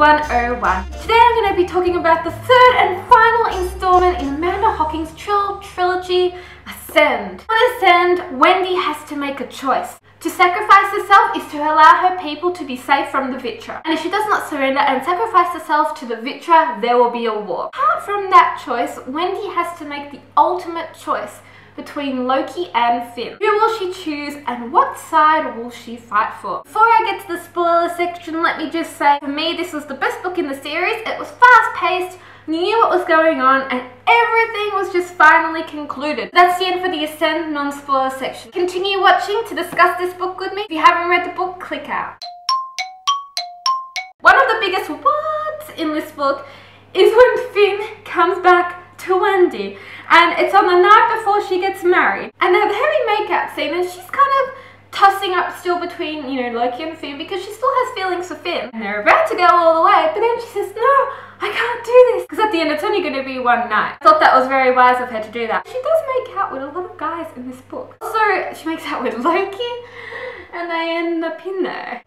101. Today I'm going to be talking about the third and final installment in Amanda Hocking's trilogy, Ascend. On Ascend, Wendy has to make a choice. To sacrifice herself is to allow her people to be safe from the Vitra. And if she does not surrender and sacrifice herself to the Vitra, there will be a war. Apart from that choice, Wendy has to make the ultimate choice between Loki and Finn. Who will she choose and what side will she fight for? Before I get to the spoiler section, let me just say, for me this was the best book in the series. It was fast paced, knew what was going on, and everything was just finally concluded. That's the end for the Ascend non-spoiler section. Continue watching to discuss this book with me. If you haven't read the book, click out. One of the biggest whats in this book is when Finn comes back to Wendy, and it's on the night before she gets married, and they have a heavy makeout scene, and she's kind of tossing up still between, Loki and Finn, because she still has feelings for Finn, and they're about to go all the way, but then she says, no, I can't do this, because at the end it's only going to be one night. I thought that was very wise of her to do that. She does make out with a lot of guys in this book. Also, she makes out with Loki, and they end up in there.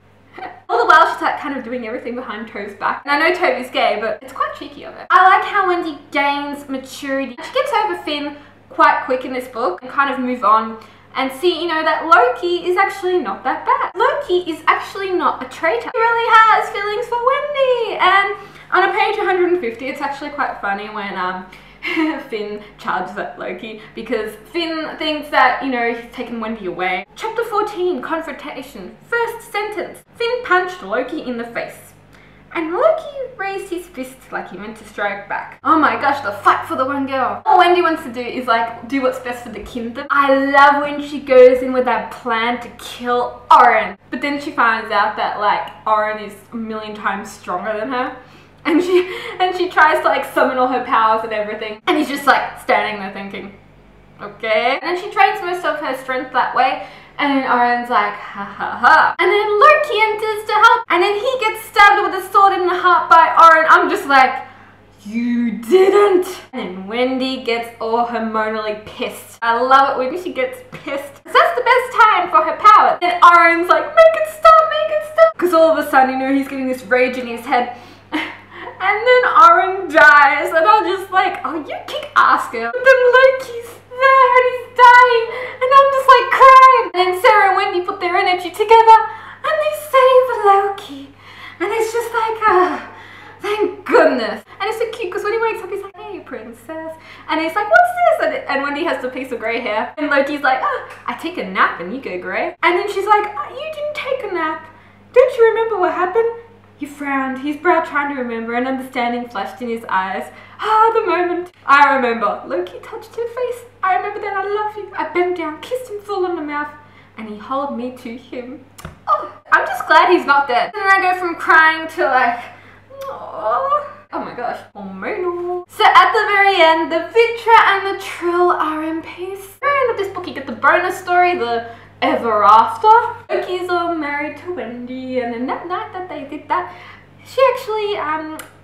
All the while she's like kind of doing everything behind Toby's back. And I know Toby's gay, but it's quite cheeky of it. I like how Wendy gains maturity. She gets over Finn quite quick in this book and kind of move on and see, that Loki is actually not that bad. Loki is actually not a traitor. He really has feelings for Wendy. And on a page 150, it's actually quite funny when Finn charges at Loki because Finn thinks that, he's taken Wendy away. Chapter 14, Confrontation. First sentence. Finn punched Loki in the face. And Loki raised his fist like he meant to strike back. Oh my gosh, the fight for the one girl. All Wendy wants to do is do what's best for the kingdom. I love when she goes in with that plan to kill Oren. But then she finds out that Oren is a million times stronger than her. And she tries to summon all her powers and everything. And he's just standing there thinking, okay. And then she trains most of her strength that way. And then Oren's like, ha ha ha. And then Loki enters to help. And then he gets stabbed with a sword in the heart by Oren. I'm just like, you didn't. And then Wendy gets all hormonally pissed. I love it when she gets pissed. Because that's the best time for her power. And Oren's like, make it stop, make it stop. Because all of a sudden, he's getting this rage in his head. And then Oren dies, and I'm just like, oh, you kick ass, girl. But then Loki's there, and he's dying, and I'm just crying. And then Sarah and Wendy put their energy together, and they save Loki. And it's just thank goodness. And it's so cute, because when he wakes up, he's like, hey, princess. And he's like, what's this? And Wendy has the piece of grey hair. And Loki's like, oh, I take a nap, and you go grey. And then she's like, oh, you didn't take a nap. Don't you remember what happened? He frowned, his brow trying to remember, and understanding flashed in his eyes. Ah, the moment. I remember. Loki touched her face. I remember that I love you. I bent down, kissed him full on the mouth, and he held me to him. Oh, I'm just glad he's not dead. And then I go from crying to oh my gosh, hormonal. So at the very end, the Vitra and the Trylle are in peace. At the very end of this book, you get the bonus story, the Ever After. Loki's all married to Wendy, and then that night that they did that, she actually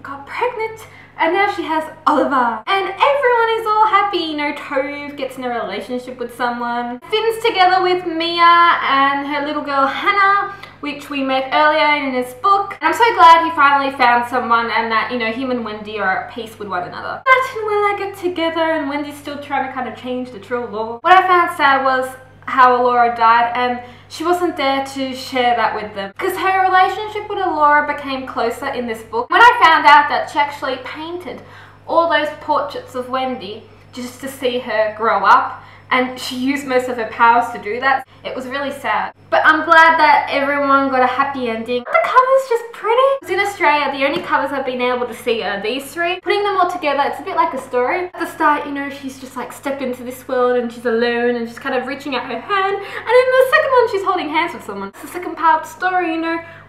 got pregnant, and now she has Oliver. And everyone is all happy, Tove gets in a relationship with someone. Finn's together with Mia and her little girl Hannah, which we met earlier in this book. And I'm so glad he finally found someone, and that, him and Wendy are at peace with one another. Matt and Willa get together, and Wendy's still trying to kind of change the Trylle lore. What I found sad was how Allura died, and she wasn't there to share that with them, because her relationship with Allura became closer in this book. When I found out that she actually painted all those portraits of Wendy just to see her grow up, and she used most of her powers to do that, it was really sad. But I'm glad that everyone got a happy ending. The cover's just pretty. Because in Australia, the only covers I've been able to see are these three. Putting them all together, it's a bit like a story. At the start, she's just stepped into this world, and she's alone, and she's kind of reaching out her hand. And in the second one, she's holding hands with someone. It's the second part of the story,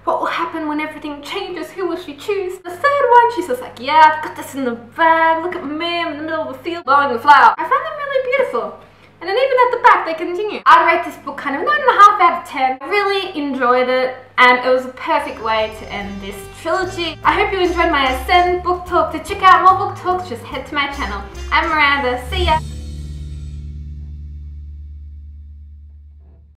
what will happen when everything changes? Who will she choose? The third one, she's just like, yeah, I've got this in the bag. Look at me, I'm in the middle of the field blowing the flower. I found them really beautiful. And then even at the back, they continue. I'd rate this book kind of 9.5 out of 10. I really enjoyed it, and it was a perfect way to end this trilogy. I hope you enjoyed my Ascend book talk. To check out more book talks, just head to my channel. I'm Miranda. See ya!